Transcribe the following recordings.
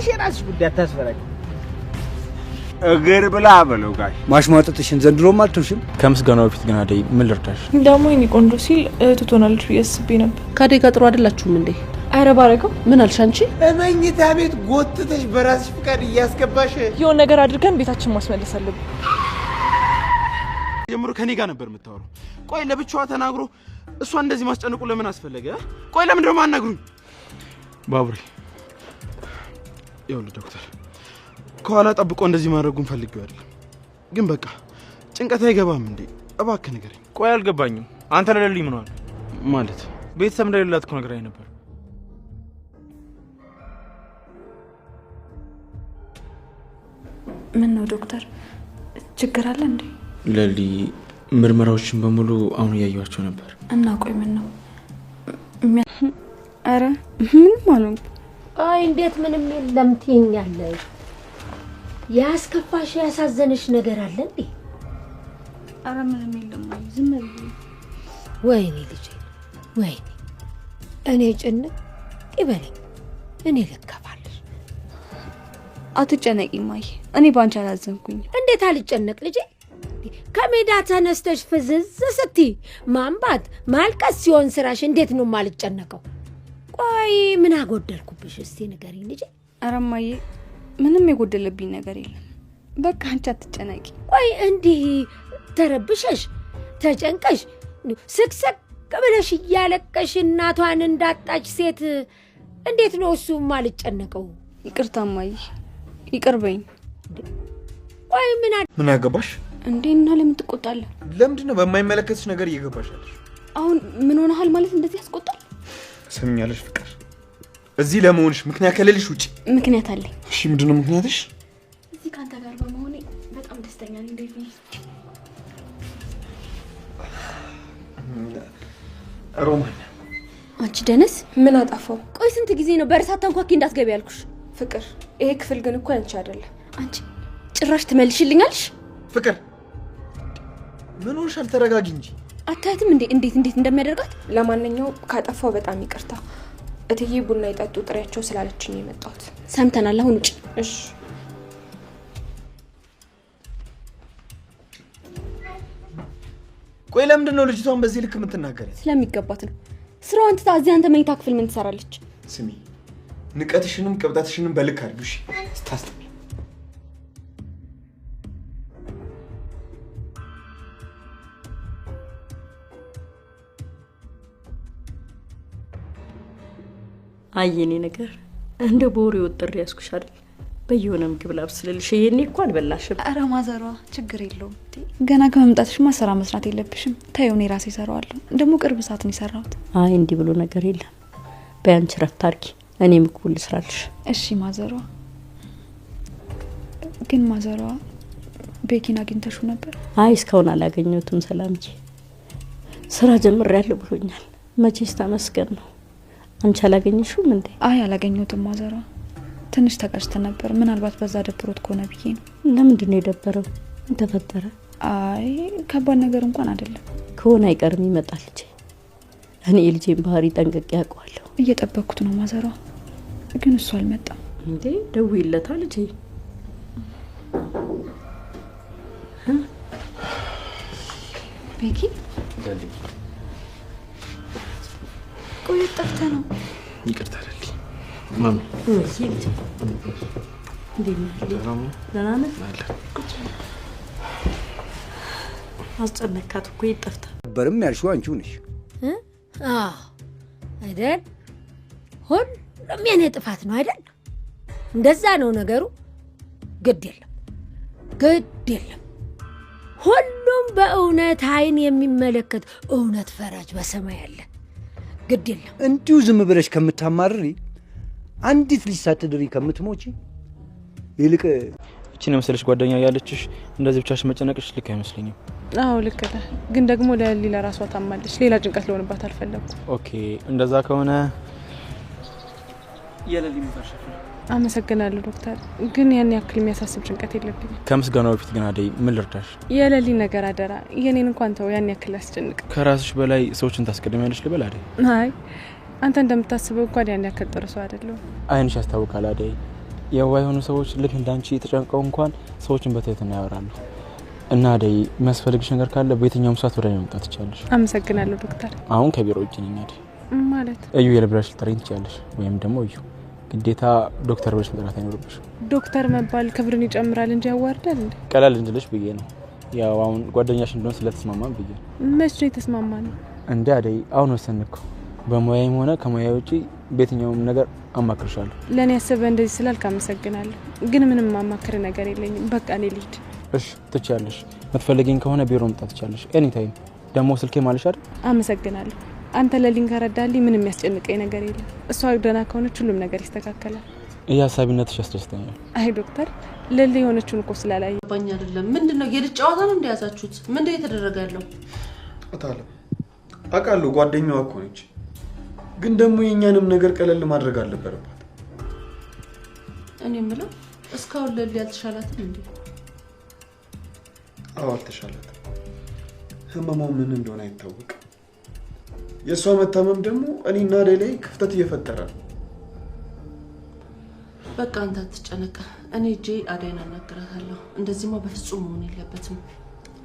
ጭራሽ የራስሽ ጉዳይ አታስፈራኝ እግር ብላ በለው ጋሽ ማሽሟጠጥሽን ዘንድሮም አልተውሽም ከምስጋናው በፊት ግን አደይ ምን ልርዳሽ ደሞ እኔ ቆንጆ ሲል ትቶናለች ያስብኝ ነበር ካዴ ጋር ጥሩ አይደላችሁም እንዴ አረ ባረከው ምን አልሽ አንቺ እመኝታ ቤት ጎትተሽ በራስሽ ፍቃድ እያስገባሽ የሆነ ነገር አድርገን ቤታችን ማስመለስ አለብን ጀምሮ ከኔ ጋር ነበር የምታወራው ቆይ ለብቻዋ ተናግሮ እሷ እንደዚህ ማስጨነቁ ለምን አስፈለገ ቆይ ለምን ደግሞ አናግሩኝ ባቡሬ ይኸውልህ ዶክተር ከኋላ ጠብቆ እንደዚህ ማድረጉን ፈልጌው አይደለም ግን በቃ ጭንቀት አይገባም እንዴ እባክህ ንገረኝ ቆይ አልገባኝም አንተ ለለልኝ ምን ማለት ማለት ቤተሰብ እንደሌላት እኮ ነግራኝ ነበር ምን ነው ዶክተር ችግር አለ እንዴ ለሊ ምርመራዎችን በሙሉ አሁን ያያዩዋቸው ነበር እና ቆይ ምን ነው አረ ምን ማለት አይ እንዴት ምንም የለም ትይኛለሽ ያስከፋሽ ያሳዘነሽ ነገር አለ እንዴ አረ ምንም የለም ዝም ብዬ ወይኔ ልጄ ወይኔ እኔ ጭንቅ ይበለኝ እኔ ልከፋለሽ አትጨነቂ ማይ እኔ ባንቺ አላዘንኩኝ እንዴት አልጨነቅ ልጄ ከሜዳ ተነስተሽ ፍዝዝ ስትይ ማንባት ማልቀስ ሲሆን ስራሽ እንዴት ነው ማልጨነቀው ቆይ ምን አጎደልኩብሽ እስቲ ንገሪኝ ልጄ አረ ማይ ምንም የጎደለብኝ ነገር የለም በቃ አንቺ አትጨነቂ ቆይ እንዲህ ተረብሸሽ ተጨንቀሽ ስክስክ ብለሽ ያለቀሽ እናቷን እንዳጣች ሴት እንዴት ነው እሱ ማልጨነቀው ይቅርታ ማይ ይቅርበኝ ቆይ ምን ያገባሽ እንዴና ለምን ትቆጣለህ ለምንድነው በማይመለከትሽ ነገር እየገባሻለሽ አሁን ምን ሆነሃል ማለት እንደዚህ ያስቆጣል ሰምኛለሽ ፍቅር እዚህ ለመሆንሽ ምክንያት ከሌለሽ ውጪ ምክንያት አለኝ እሺ ምንድነው ምክንያትሽ እዚህ ካንተ ጋር በመሆኔ በጣም ደስተኛ ነኝ ዴቪ ሮማን አንቺ ደነስ ምን አጣፋው ቆይ ስንት ጊዜ ነው በርሳት አንኳኪ እንዳትገቢ ያልኩሽ ፍቅር ይሄ ክፍል ግን እኮ አንቺ አይደለም አንቺ ጭራሽ ትመልሽልኛልሽ ፍቅር ምን ሆነሻል ተረጋጊ እንጂ አታያትም እንዴ እንዴት እንደሚያደርጋት ለማንኛውም ካጠፋው በጣም ይቅርታ እትዬ ቡና ይጠጡ ጥሪያቸው ስላለችኝ የመጣሁት ሰምተናል አሁን ውጪ እሺ ቆይ ለምንድነው ልጅቷን በዚህ ልክ የምትናገሪው ስለሚገባት ነው ስራዋን ትታ እዚህ አንተ መኝታ ክፍል ምን ትሰራለች ስሚ ንቀትሽንም ቅብጣትሽንም በልክ አድርጊሽ ስታስተሚ አየኔ ነገር እንደ ቦሪ ወጥር ያስኩሽ አይደል በየሆነ ምግብ ላብስልልሽ ይሄኔ እኮ አልበላሽም አረ ማዘሯ ችግር የለውም ገና ከመምጣትሽ ማሰራ መስራት የለብሽም ታየው እኔ ራሴ ሰራዋለሁ ደግሞ ቅርብ ሰዓት ነው ሰራሁት አይ እንዲ ብሎ ነገር የለም በአንቺ ረፍት አርኪ እኔ ምግብ ልስራልሽ እሺ ማዘሯ ግን ማዘሯ ቤኪን አግኝተሽው ነበር አይ እስካሁን አላገኘሁትም ሰላምጂ ስራ ጀምሬያለሁ ብሎኛል መቼስ ተመስገን ነው አንቺ አላገኘሽውም እንዴ አይ አላገኘሁትም ማዘሯ ትንሽ ተቀጭተን ነበር ምናልባት በዛ ደብሮት ከሆነ ብዬ ነው ለምንድን ነው የደበረው ምን ተፈጠረ አይ ከባድ ነገር እንኳን አይደለም ከሆነ አይቀርም ይመጣል ልጄ እኔ የልጄን ባህሪ ጠንቅቄ ያውቀዋለሁ እየጠበቅኩት ነው ማዘሯ ግን እሱ አልመጣም እንዴ ደውይለታ ልጄ ቤኪ ቆይ ጠፍተህ ነው ይቅርታ አይደል ማሚ ሲልት ደህና ነህ አስጨነካት እኮ ይጠፍታ ነበርም ያልሽው አንቺው ነሽ አይደል ሁሉም የኔ ጥፋት ነው አይደል እንደዛ ነው ነገሩ ግድ የለም ሁሉም በእውነት አይን የሚመለከት እውነት ፈራጅ በሰማይ አለ ግድ የለም እንዲሁ ዝም ብለሽ ከምታማርሪ አንዲት ልጅ ሳትድሪ ከምትሞቺ ይልቅ እቺን መሰለሽ ጓደኛ ያለችሽ እንደዚህ ብቻሽ መጨነቅሽ ልክ አይመስልኝም አዎ ልክ ነህ ግን ደግሞ ለሌላ ራሷ ታማለች ሌላ ጭንቀት ለሆነባት አልፈለኩም ኦኬ እንደዛ ከሆነ የለሊ ምታሸፍ አመሰግናለሁ ዶክተር ግን ያን ያክል የሚያሳስብ ጭንቀት የለብኝም ከምስጋናው በፊት ግን አደይ ምን ልርዳሽ የለሊ ነገር አደራ የኔን እንኳን ተው ያን ያክል ያስጨንቅ ከራስሽ በላይ ሰዎችን ታስቀድሚያለሽ ልበል አደይ አይ አንተ እንደምታስበው እንኳን ያን ያክል ጥሩ ሰው አይደለም አይንሽ ያስታውቃል አደይ የዋህ የሆኑ ሰዎች ልክ እንዳንቺ ተጨንቀው እንኳን ሰዎችን በትህትና ያወራሉ። እና አደይ የሚያስፈልግሽ ነገር ካለ በየትኛውም ሰዓት ወደ እኔ መምጣት ትችያለሽ። አመሰግናለሁ ዶክተር። አሁን ከቢሮ ውጭ ነኝ አይደል? ማለት እዩ የልብራሽ ልትጠሪኝ ትችያለሽ፣ ወይም ደግሞ እዩ ግዴታ ዶክተር ብለሽ መጥራት አይኖርብሽ። ዶክተር መባል ክብርን ይጨምራል እንጂ ያዋርዳል እንዴ? ቀላል እንድልሽ ብዬ ነው። ያው አሁን ጓደኛሽ እንደሆነ ስለተስማማን ብዬ ነው። መቼ ነው የተስማማነው? እንዴ አደይ አሁን ወሰንኩ። በሙያዬም ሆነ ከሙያዬ ውጪ በየትኛውም ነገር አማክርሻለሁ። ለኔ ያሰበ እንደዚህ ስላልክ አመሰግናለሁ፣ ግን ምንም ማማክር ነገር የለኝም። በቃ እኔ ልሂድ። እሺ ትችያለሽ። መትፈልጊኝ ከሆነ ቢሮ መምጣት ትችያለሽ። ኤኒ ታይም። ደግሞ ስልኬ ማለሽ አይደል? አመሰግናለሁ። አንተ ለሊን ከረዳልኝ ምንም ያስጨንቀኝ ነገር የለም። እሷ ደህና ከሆነች ሁሉም ነገር ይስተካከላል። ይሄ ሀሳቢነትሽ ያስደስተኛል። አይ ዶክተር ለሊ የሆነችውን እኮ ስላላየ ባኛ አይደለም። ምንድነው የልጅ ጨዋታ ነው እንደያዛችሁት? ምንድነው እየተደረገ ያለው? አታለ አውቃለሁ ጓደኛዋ እኮ ነች፣ ግን ደግሞ የኛንም ነገር ቀለል ማድረግ አልነበረባት። እኔ የምለው እስካሁን ለሊ ያልተሻላትም እንዴ? አዎ አልተሻላትም። ህመሟ ምን እንደሆነ አይታወቅም። የእሷ መታመም ደግሞ እኔና አደይ ላይ ክፍተት እየፈጠረ ነው። በቃ አንተ አትጨነቅ። እኔ እጄ አደይን አናግራታለሁ። እንደዚህማ በፍጹም መሆን የለበትም።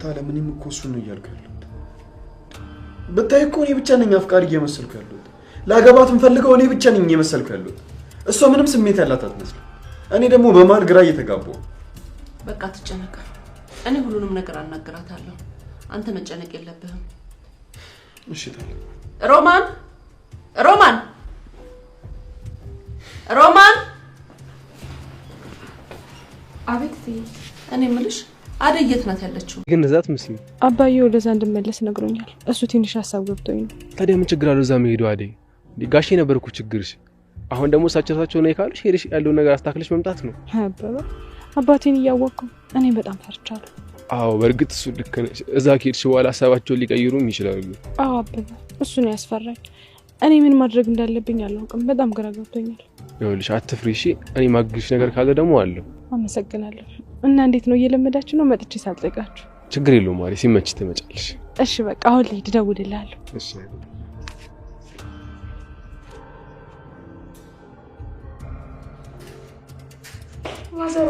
ታለ ምንም እኮ እሱን ነው እያልኩ ያለሁት። ብታይ እኮ እኔ ብቻ ነኝ አፍቃሪ እየመሰልኩ ያለሁት። ላገባት እንፈልገው እኔ ብቻ ነኝ እየመሰልኩ ያለሁት። እሷ ምንም ስሜት ያላት አትመስልም። እኔ ደግሞ በማል ግራ እየተጋባሁ። በቃ አትጨነቅ። እኔ ሁሉንም ነገር አናግራታለሁ። አንተ መጨነቅ የለብህም። እሺ ታለ ሮማን ሮማን ሮማን አቤት። እኔ የምልሽ አደይ የት ናት ያለችው? ግን እዛት ምስል አባዬ ወደዛ እንድመለስ ነግሮኛል። እሱ ትንሽ ሀሳብ ገብቶኝ ነው። ታዲያ ምን ችግር አለው እዛ መሄዱ? አደይ ጋሼ ነበርኩ ችግርሽ። አሁን ደግሞ ሳቸታቸው ነው ይካልሽ ሄድሽ ያለውን ነገር አስተካክለሽ መምጣት ነው። አባባ አባቴን እያወቅኩ እኔ በጣም ፈርቻለሁ። አዎ በእርግጥ እሱ ልክ ነሽ። እዛ ከሄድሽ በኋላ ሀሳባቸውን ሊቀይሩም ይችላሉ። አዎ አባባ እሱ ነው ያስፈራኝ። እኔ ምን ማድረግ እንዳለብኝ አላውቅም። በጣም ግራ ገብቶኛል። ይኸውልሽ አትፍሪ እሺ። እኔ ማግዝሽ ነገር ካለ ደግሞ አለው። አመሰግናለሁ። እና እንዴት ነው እየለመዳችሁ ነው? መጥቼ ሳልጠይቃችሁ? ችግር የለውም ማሪ፣ ሲመች ትመጫለሽ። እሺ በቃ አሁን ልሂድ፣ እደውልልሃለሁ። እሺ ማዘሩ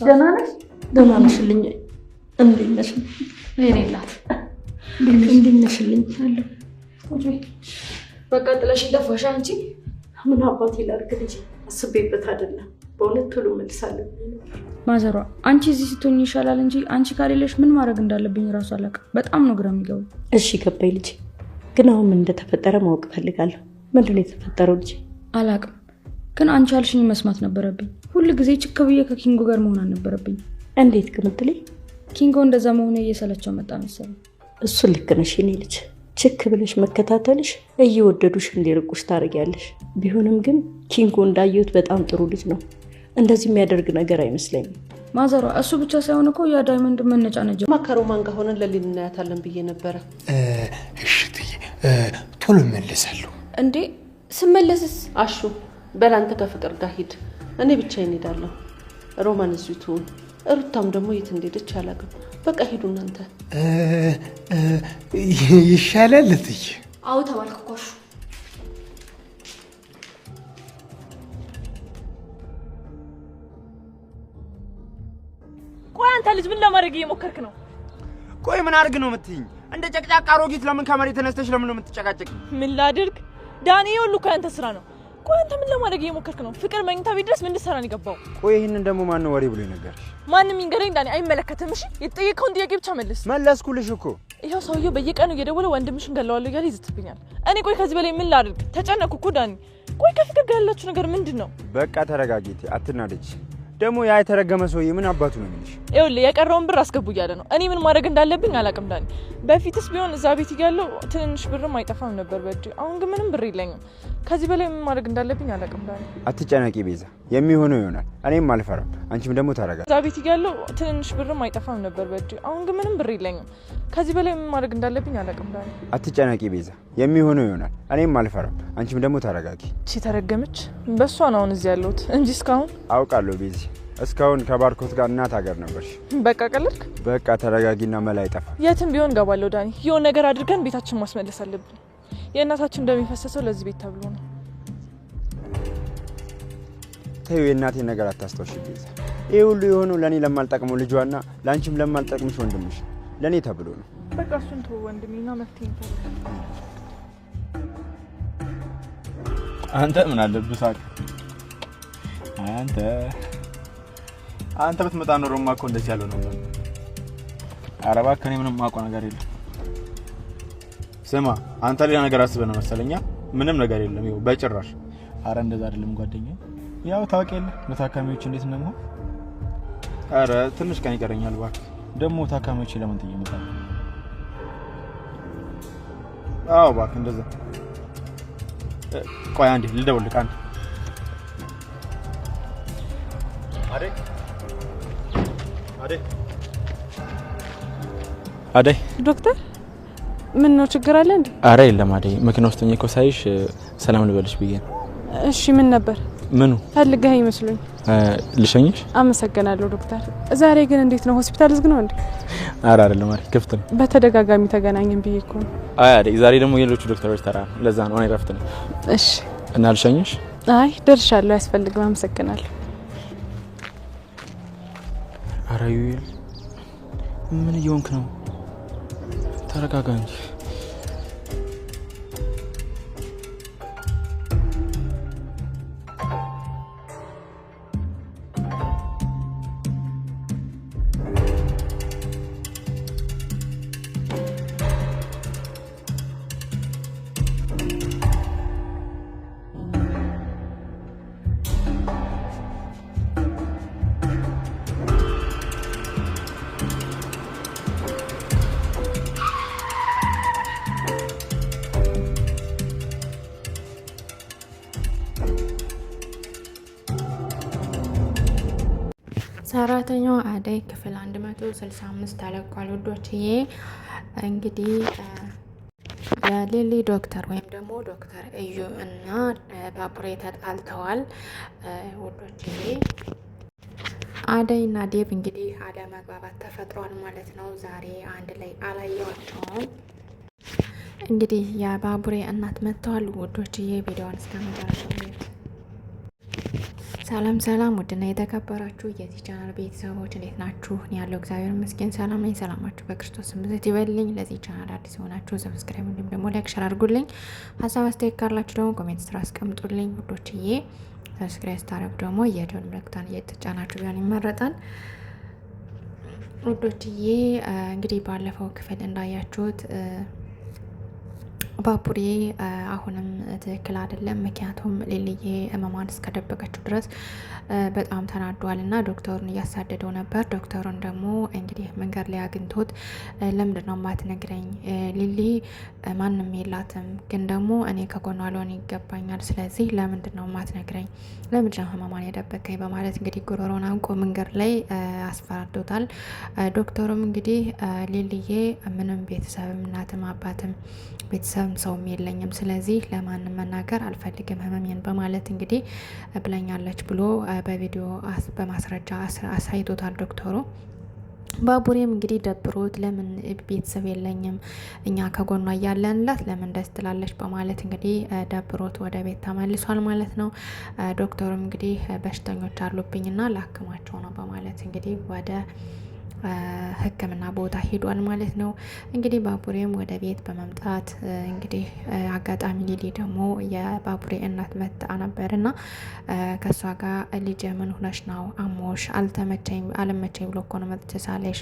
ደህና ነሽ? ደህና ነሽልኝ? እንዴት ነሽ? የኔ እናት እንዴት ነሽልኝ? በቃ ጥለሽኝ ጠፋሽ አንቺ። ምን አባቴ ላድርግ ልጅ፣ አስቤበት አይደለም በእውነት ቶሎ መልሳለሁ። ማዘሯ አንቺ እዚህ ስትሆኚ ይሻላል እንጂ አንቺ ካሌለሽ ምን ማድረግ እንዳለብኝ እራሱ አላውቅም። በጣም ነው ግራ የሚገባው። እሺ ገባኝ ልጅ፣ ግን አሁን ምን እንደተፈጠረ ማወቅ ፈልጋለሁ። ምንድን ነው የተፈጠረው ልጅ? አላውቅም፣ ግን አንቺ አልሽኝ መስማት ነበረብኝ። ሁሉ ጊዜ ችክ ብዬ ከኪንጎ ጋር መሆን አልነበረብኝ። እንዴት ግምትሌ? ኪንጎ እንደዛ መሆኑ እየሰለቸው መጣ መሰለኝ። እሱ ልክ ነሽ የኔ ልጅ። ችክ ብለሽ መከታተልሽ እየወደዱሽ እንዲርቁሽ ታደርጊያለሽ። ቢሆንም ግን ኪንጎ እንዳየሁት በጣም ጥሩ ልጅ ነው። እንደዚህ የሚያደርግ ነገር አይመስለኝም። ማዘሯ እሱ ብቻ ሳይሆን እኮ ያ ዳይመንድ መነጫነጃ ማከሮማን ጋር ሆነን ለሊን እናያታለን ብዬ ነበረ። እሺ ትዬ ቶሎ እመለሳለሁ። እንዴ ስመለስስ? አሹ በላንተ ከፍቅር ጋር ሂድ፣ እኔ ብቻዬን እሄዳለሁ። ሮማን እዚሁ ትሁን፣ ሩታም ደግሞ የት እንደሄደች አላውቅም። በቃ ሂዱ እናንተ። ይሻላል ትዬ። አዎ ተባልክ እኮ አሹ። ቆይ አንተ ልጅ ምን ለማድረግ እየሞከርክ ነው? ቆይ ምን አድርግ ነው የምትይኝ? እንደ ጨቅጫቃ አሮጊት ለምን ከመሬት ተነስተሽ ለምን ነው የምትጨቃጨቂ? ምን ላድርግ ዳኒ? ሁሉ ከአንተ ስራ ነው። ቆይ አንተ ምን ለማድረግ እየሞከርክ ነው? ፍቅር መኝታ ቤት ድረስ ምን ልትሰራ ነው የገባው? ቆይ ይሄንን ደግሞ ማን ነው ወሬ ብሎ ይነገርሽ? ማንንም ይንገረኝ ዳኒ፣ አይመለከትም። እሺ የተጠየቀውን ጥያቄ ብቻ መልስ። መለስኩልሽ እኮ። ይሄው ሰውዬው በየቀኑ እየደወለ ወንድምሽን ገለዋለሁ እያለ ይዝትብኛል። እኔ ቆይ ከዚህ በላይ ምን ላድርግ? ተጨነኩ እኮ ዳኒ። ቆይ ከፍቅር ጋር ያላችሁ ነገር ምንድን ነው? በቃ ተረጋጊቲ፣ አትናደጂ። ደግሞ ያ የተረገመ ሰውዬ ምን አባቱ ነው የሚልሽ? ይኸውልህ የቀረውን ብር አስገቡ እያለ ነው። እኔ ምን ማድረግ እንዳለብኝ አላውቅም ዳኒ። በፊትስ ቢሆን እዛ ቤት እያለሁ ትንንሽ ብርም አይጠፋም ነበር በእጄ። አሁን ግን ምንም ብር የለኝም። ከዚህ በላይ ምን ማድረግ እንዳለብኝ አላውቅም ዳኒ። አትጨነቂ ቤዛ፣ የሚሆነው ይሆናል። እኔም አልፈራም። አንቺም ደግሞ ተረጋጊ። እዛ ቤት እያለሁ ትንንሽ ብርም አይጠፋም ነበር በእጄ። አሁን ግን ምንም ብር የለኝም። ከዚህ በላይ ምን ማድረግ እንዳለብኝ አላውቅም ዳኒ። አትጨነቂ ቤዛ፣ የሚሆነው ይሆናል። እኔም አልፈራም። አንቺም ደግሞ ተረጋጊ። እቺ ተረገመች። በሷ ነው አሁን እዚህ ያለሁት እንጂ እስካሁን አውቃለሁ ቤዚ፣ እስካሁን ከባርኮት ጋር እናት ሀገር ነበርሽ። በቃ ቀለድክ። በቃ ተረጋጊና መላ አይጠፋም። የትም ቢሆን ገባለሁ ዳኒ። የሆነ ነገር አድርገን ቤታችን ማስመለስ አለብን። የእናታችን እንደሚፈሰሰው ለዚህ ቤት ተብሎ ነው። ተይው የእናቴን ነገር አታስታውሽ ቤዛ። ይሄ ሁሉ የሆነው ለኔ ለማልጠቅመው ልጇና ላንቺም ለማልጠቅምሽ ወንድምሽ ለኔ ተብሎ ነው። በቃ እሱን ተው ወንድሜና መፍትሄ እንፈልግ። አንተ ምን አለብህ ሳቅ? አንተ ብትመጣ ኖሮማ እኮ እንደዚህ ያለው ነው። ኧረ እባክህ እኔ ምንም የማውቀው ነገር የለም። ስማ አንተ ሌላ ነገር አስበህ ነው መሰለኛ። ምንም ነገር የለም ይኸው በጭራሽ። ኧረ እንደዛ አይደለም ጓደኛዬ። ያው ታውቂ የለ ለታካሚዎች እንዴት ነው? ኧረ ትንሽ ቀን ይቀረኛል እባክህ። ደግሞ ታካሚዎች ለምን ትይመጣለህ? አዎ እባክህ እንደዛ። ቆይ አንዴ ልደውልልህ አንዴ። አደይ ዶክተር ምን ነው ችግር አለ እንዴ? አረ የለም አደይ፣ መኪና ውስጥ ሆኜ እኮ ሳይሽ ሰላም ልበልሽ ብዬ ነው። እሺ ምን ነበር? ምኑ ፈልገህ ይመስሉኝ። ልሸኝሽ? አመሰግናለሁ ዶክተር። ዛሬ ግን እንዴት ነው ሆስፒታል ዝግ ነው እንዴ? አረ አይደለም አደይ ክፍት ነው። በተደጋጋሚ ተገናኘን ብዬ እኮ ነው። አይ አደይ ዛሬ ደግሞ የሌሎች ዶክተሮች ተራ ነው፣ ለዛ ነው እኔ ረፍት ነው። እሺ እና ልሸኝሽ? አይ ደርሻለሁ፣ አያስፈልግም። አመሰግናለሁ። አረ ዩል ምን እየሆንክ ነው? ተረጋጋ እንጂ። ሰራተኛዋ አደይ ክፍል 165 ተለቋል ውዶችዬ። እንግዲህ የሊሊ ዶክተር ወይም ደግሞ ዶክተር እዩ እና ባቡሬ ተጣልተዋል ውዶችዬ። አደይ እና ዴቭ እንግዲህ አለመግባባት ተፈጥሯል ማለት ነው። ዛሬ አንድ ላይ አላየዋቸውም። እንግዲህ የባቡሬ እናት መጥተዋል ውዶችዬ። ቪዲዮውን እስከ መጨረሻው ሰላም ሰላም፣ ውድና የተከበራችሁ የዚህ ቻናል ቤተሰቦች እንዴት ናችሁ? እኔ ያለው እግዚአብሔር ይመስገን ሰላም ነኝ። ሰላማችሁ በክርስቶስ ብዛት ይበልልኝ። ለዚህ ቻናል አዲስ ሆናችሁ ሰብስክራይብ እንዲሁም ደግሞ ላይክ ሸር አድርጉልኝ። ሀሳብ አስተያየት ካላችሁ ደግሞ ኮሜንት ስራ አስቀምጡልኝ ውዶችዬ። ሰብስክራይብ ስታደርጉ ደግሞ የደወል ምልክቱን እየተጫናችሁ ቢሆን ይመረጣል ውዶችዬ። እንግዲህ ባለፈው ክፍል እንዳያችሁት ባቡሬ አሁንም ትክክል አይደለም። ምክንያቱም ሊልዬ ህመሟን እስከደበቀችው ድረስ በጣም ተናዷል እና ዶክተሩን እያሳደደው ነበር። ዶክተሩን ደግሞ እንግዲህ መንገድ ላይ አግኝቶት ለምንድን ነው የማትነግረኝ? ሊሊ ማንም የላትም፣ ግን ደግሞ እኔ ከጎኗ ልሆን ይገባኛል። ስለዚህ ለምንድን ነው የማትነግረኝ? ለምንድን ነው ህመሟን የደበቀኝ? በማለት እንግዲህ ጉሮሮን አንቆ መንገድ ላይ አስፈራርዶታል። ዶክተሩም እንግዲህ ሊልዬ ምንም ቤተሰብም እናትም አባትም ቤተሰብም ሰውም የለኝም፣ ስለዚህ ለማንም መናገር አልፈልግም ህመሜን በማለት እንግዲህ ብለኛለች ብሎ በቪዲዮ በማስረጃ አሳይቶታል ዶክተሩ። ባቡሬም እንግዲህ ደብሮት ለምን ቤተሰብ የለኝም እኛ ከጎኗ እያለንላት ለምን ደስ ትላለች በማለት እንግዲህ ደብሮት ወደ ቤት ተመልሷል ማለት ነው። ዶክተሩም እንግዲህ በሽተኞች አሉብኝና ላክማቸው ነው በማለት እንግዲህ ወደ ሕክምና ቦታ ሄዷል ማለት ነው። እንግዲህ ባቡሬም ወደ ቤት በመምጣት እንግዲህ አጋጣሚ ሊሊ ደግሞ የባቡሬ እናት መጣ ነበርና ከሷ ጋር ልጅ ምን ሆነሽ ነው? አሞሽ? አልመቸኝ ብሎ እኮ ነው መጥቼ ሳለሽ።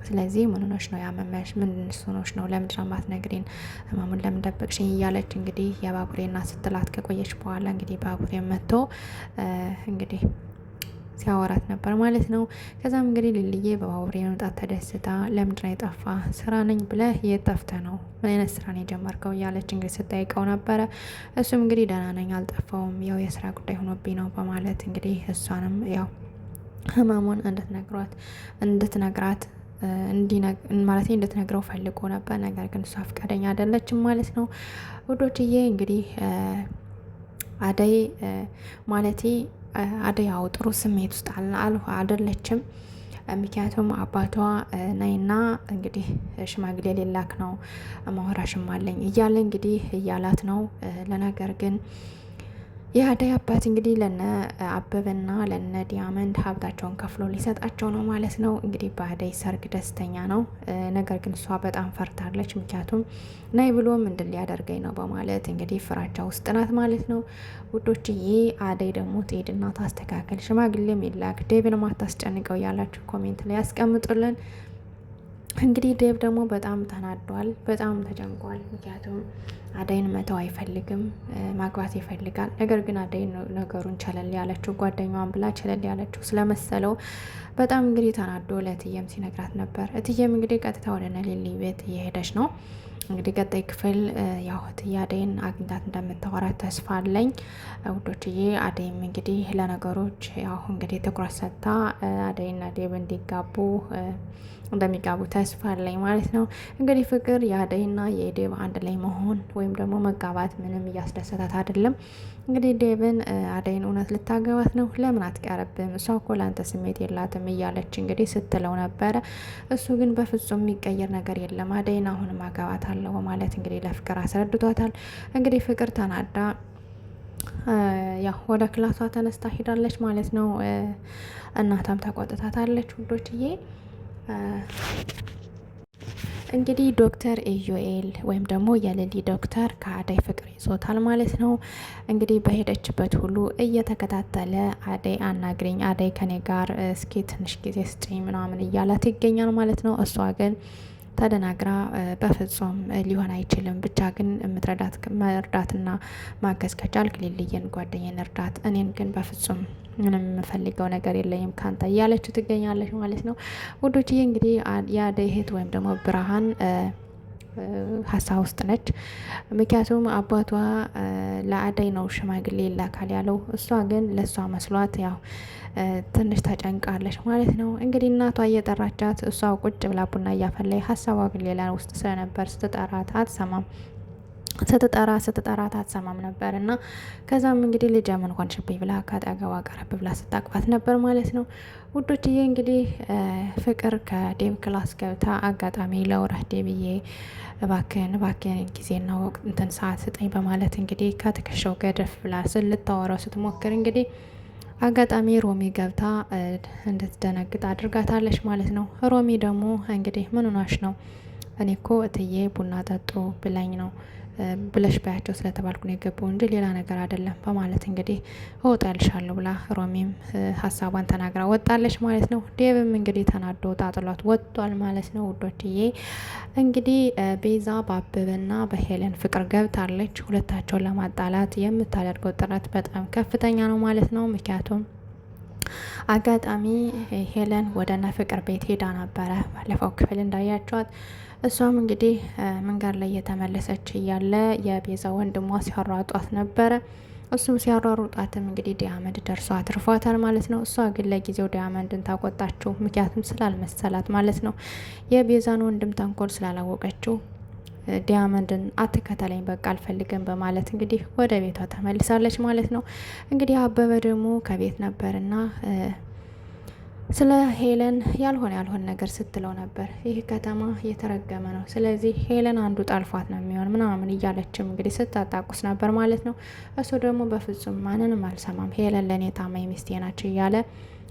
ስለዚህ ምን ሆነሽ ነው ያመመሽ? ምን ሆነሽ ነው? ለምንድን ነው የማትነግሪን? ህመሙን ለምን ደበቅሽኝ? እያለች እንግዲህ የባቡሬ እናት ስትላት ከቆየች በኋላ እንግዲህ ባቡሬ መጥቶ እንግዲህ ሲያወራት ነበር ማለት ነው። ከዛም እንግዲህ ሊልዬ በባቡሬ መምጣት ተደስታ ለምንድነው የጠፋ? ስራ ነኝ ብለህ የጠፍተህ ነው? ምን አይነት ስራ ነው የጀመርከው? እያለች እንግዲህ ስጠይቀው ነበረ። እሱም እንግዲህ ደህና ነኝ አልጠፋውም፣ ያው የስራ ጉዳይ ሆኖብኝ ነው በማለት እንግዲህ እሷንም ያው ህመሙን እንድትነግራት ማለት እንድትነግረው ፈልጎ ነበር። ነገር ግን እሷ ፈቃደኛ አይደለችም ማለት ነው ውዶችዬ። እንግዲህ አደይ አደይ ያው ጥሩ ስሜት ውስጥ አይደለችም። ምክንያቱም አባቷ ነይና እንግዲህ ሽማግሌ ሌላክ ነው ማወራሽም አለኝ እያለ እንግዲህ እያላት ነው። ለነገር ግን የአደይ አባት እንግዲህ ለነ አበበና ለነ ዲያመንድ ሀብታቸውን ከፍሎ ሊሰጣቸው ነው ማለት ነው። እንግዲህ በአደይ ሰርግ ደስተኛ ነው። ነገር ግን እሷ በጣም ፈርታለች። ምክንያቱም ናይ ብሎ ምንድን ሊያደርገኝ ነው በማለት እንግዲህ ፍራቻ ውስጥ ናት ማለት ነው። ውዶችዬ አደይ ደግሞ ትሄድና ታስተካከል፣ ሽማግሌም ይላክ፣ ዴቭን ማታስጨንቀው ያላችሁ ኮሜንት ላይ ያስቀምጡልን። እንግዲህ ዴቭ ደግሞ በጣም ተናዷል፣ በጣም ተጨንቋል። ምክንያቱም አደይን መተው አይፈልግም፣ ማግባት ይፈልጋል። ነገር ግን አደይ ነገሩን ቸለል ያለችው ጓደኛዋን ብላ ቸለል ያለችው ስለመሰለው በጣም እንግዲህ ተናዶ ለእትዬም ሲነግራት ነበር። እትዬም እንግዲህ ቀጥታ ወደ ሊሊ ቤት እየሄደች ነው። እንግዲህ ቀጣይ ክፍል ያው እትዬ አደይን አግኝታት እንደምታወራት ተስፋ አለኝ ውዶችዬ። አደይም እንግዲህ ለነገሮች ያው እንግዲህ ትኩረት ሰጥታ አደይና ዴቭ እንዲጋቡ እንደሚጋቡ ተስፋ አለኝ ማለት ነው። እንግዲህ ፍቅር የአደይና የዴቭ አንድ ላይ መሆን ወይም ደግሞ መጋባት ምንም እያስደሰታት አይደለም። እንግዲህ ዴቭን አደይን እውነት ልታገባት ነው? ለምን አትቀርብም? እሷ እኮ ለአንተ ስሜት የላትም እያለች እንግዲህ ስትለው ነበረ። እሱ ግን በፍጹም የሚቀየር ነገር የለም፣ አደይን አሁንም አገባት አለው በማለት እንግዲህ ለፍቅር አስረድቷታል። እንግዲህ ፍቅር ተናዳ ያው ወደ ክላሷ ተነስታ ሄዳለች ማለት ነው። እናታም ተቆጥታታለች ውዶችዬ። እንግዲህ ዶክተር ኢዩኤል ወይም ደግሞ የሊሊ ዶክተር ከአደይ ፍቅር ይዞታል ማለት ነው። እንግዲህ በሄደችበት ሁሉ እየተከታተለ አደይ አናግሪኝ፣ አደይ ከኔ ጋር እስኪ ትንሽ ጊዜ ስጭኝ ምናምን እያላት ይገኛል ማለት ነው። እሷ ግን ተደናግራ በፍጹም ሊሆን አይችልም፣ ብቻ ግን መርዳትና ማገዝ ከቻልክ ሊልየን ጓደኛን እርዳት፣ እኔን ግን በፍጹም ምንም የምፈልገው ነገር የለኝም ካንተ እያለችው ትገኛለች ማለት ነው። ውዶችዬ እንግዲህ የአደይ እህት ወይም ደግሞ ብርሃን ሀሳብ ውስጥ ነች። ምክንያቱም አባቷ ለአደይ ነው ሽማግሌ ይላካል ያለው፣ እሷ ግን ለእሷ መስሏት ያው ትንሽ ተጨንቃለች ማለት ነው። እንግዲህ እናቷ እየጠራቻት እሷ ቁጭ ብላ ቡና እያፈላይ ሀሳቧ ግን ሌላ ውስጥ ስለነበር ስትጠራት አትሰማም ስትጠራት አትሰማም ነበር እና ከዛም እንግዲህ ልጅ ምን ሆንሽብኝ ብላ ከአጠገቧ ቀረብ ብላ ስታቅፋት ነበር ማለት ነው። ውዶችዬ እንግዲህ ፍቅር ከዴቭ ክላስ ገብታ አጋጣሚ ለውረህ ዴብዬ እባክህን ጊዜና ወቅት እንትን ሰዓት ስጠኝ በማለት እንግዲህ ከትከሻው ገደፍ ብላ ልታወራው ስትሞክር እንግዲህ አጋጣሚ ሮሚ ገብታ እንድትደነግጥ አድርጋታለች ማለት ነው። ሮሚ ደግሞ እንግዲህ ምን ሆናሽ ነው? እኔ እኮ እትዬ ቡና ጠጡ ብላኝ ነው ብለሽ ባያቸው ስለተባልኩ ነው የገባው እንጂ ሌላ ነገር አይደለም በማለት እንግዲህ እወጣልሻለሁ ብላ ሮሚም ሀሳቧን ተናግራ ወጣለች ማለት ነው። ዴቭም እንግዲህ ተናዶ ጣጥሏት ወጥቷል ማለት ነው። ውዶችዬ እንግዲህ ቤዛ በአበበና በሄለን ፍቅር ገብታለች። ሁለታቸውን ለማጣላት የምታደርገው ጥረት በጣም ከፍተኛ ነው ማለት ነው። ምክንያቱም አጋጣሚ ሄለን ወደነ ፍቅር ቤት ሄዳ ነበረ ባለፈው ክፍል እንዳያቸዋት። እሷም እንግዲህ መንገድ ላይ እየተመለሰች እያለ የቤዛ ወንድሟ ሲያሯጧት ነበረ። እሱም ሲያሯሩጣትም እንግዲህ ዲያመንድ ደርሶ አትርፏታል ማለት ነው። እሷ ግን ለጊዜው ዲያመንድን ታቆጣችው፣ ምክንያቱም ስላልመሰላት ማለት ነው። የቤዛን ወንድም ተንኮል ስላላወቀችው ዲያመንድን አትከተለኝ በቃ አልፈልግም በማለት እንግዲህ ወደ ቤቷ ተመልሳለች ማለት ነው። እንግዲህ አበበ ደግሞ ከቤት ነበርና ስለ ሄለን ያልሆነ ነገር ስትለው ነበር። ይህ ከተማ የተረገመ ነው፣ ስለዚህ ሄለን አንዱ ጣልፏት ነው የሚሆን ምናምን እያለችም እንግዲህ ስታጣቁስ ነበር ማለት ነው። እሱ ደግሞ በፍጹም ማንንም አልሰማም፣ ሄለን ለእኔ ታማኝ ሚስቴ ናቸው እያለ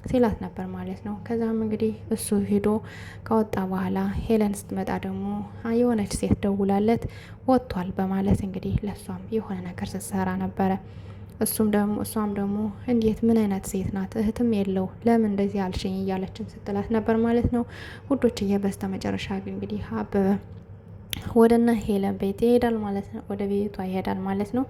ሲላት ነበር ማለት ነው። ከዛም እንግዲህ እሱ ሂዶ ከወጣ በኋላ ሄለን ስትመጣ ደግሞ የሆነች ሴት ደውላለት ወጥቷል በማለት እንግዲህ ለሷም የሆነ ነገር ስትሰራ ነበረ። እሷም ደግሞ እንዴት ምን አይነት ሴት ናት? እህትም የለው ለምን እንደዚህ አልሽኝ እያለችም ስትላት ነበር ማለት ነው። ውዶችዬ በስተ መጨረሻ እንግዲህ አበበ ወደነ ሄለን ቤት ይሄዳል ማለት ነው። ወደ ቤቷ ይሄዳል ማለት ነው።